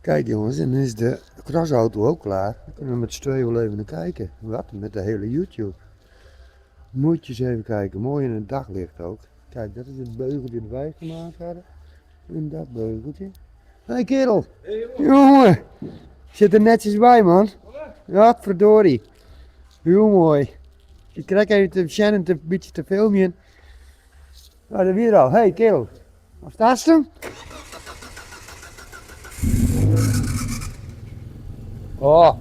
Kijk jongens, en dan is de krasauto ook klaar. Dan kunnen we met z'n tweeën wel even naar kijken. Wat? Met de hele YouTube. Moet je eens even kijken, mooi in het daglicht ook. Kijk, dat is het beugeltje dat wij gemaakt hadden. En dat beugeltje. Hé hey, kerel! Hey, jongen! Zit er netjes bij man. Ja, verdorie. Heel mooi. Ik krijg even te Shannon een beetje te filmen. Nou, dat weer al. Hé hey, kerel. Wat staat hem? Oh.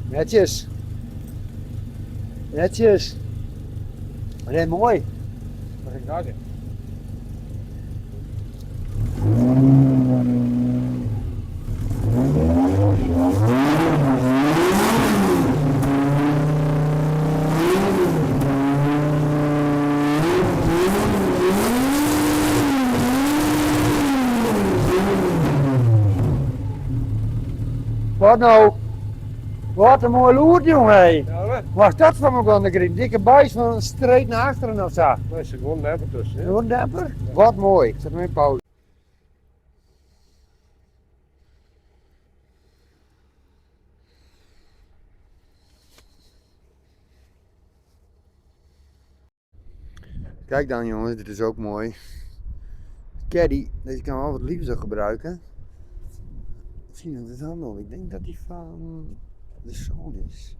Netjes. Netjes. Nee, mooi. Wat ging daar? Wat nou? Wat een mooi loert, jongen. Ja, Wat is dat van me een dikke buis van streep naar achteren of zo? dat is gewoon een demper tussen. Een demper? Wat mooi. Zet hem in pauze. Kijk dan jongens, dit is ook mooi. Caddy, deze kan wel wat liever gebruiken. Misschien dat het handel. Ik denk dat die van de zoon is.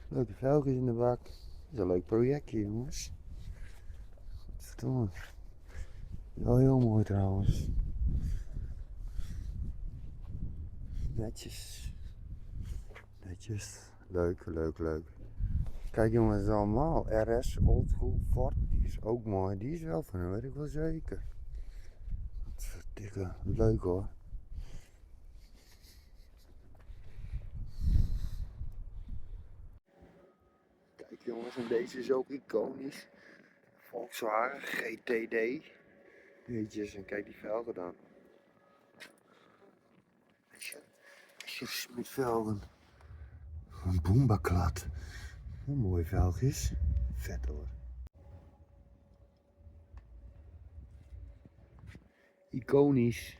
Leuke velgjes in de bak. Dat is een leuk projectje jongens. Godverdomme. Wel heel mooi trouwens. Netjes. Netjes. Leuk, leuk, leuk. Kijk jongens, het is allemaal RS, Oldschool, Ford. Die is ook mooi. Die is wel van hem, weet ik wel zeker. Wat verdikke. Leuk hoor. Kijk jongens, en deze is ook iconisch. Volkswagen GTD. Jeetjes, en kijk die velgen dan. Met velgen. Een boombaklad. Een mooi velgjes. Vet hoor. Iconisch.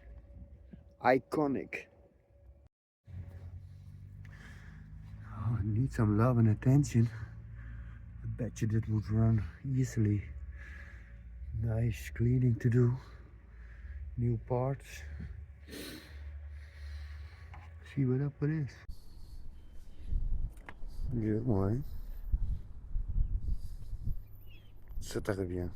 Iconic. Oh, need some love and attention. I bet you that would run easily. Nice cleaning to do. New parts. See what up it is. Yeah, mooi. Ça t'arrive bien.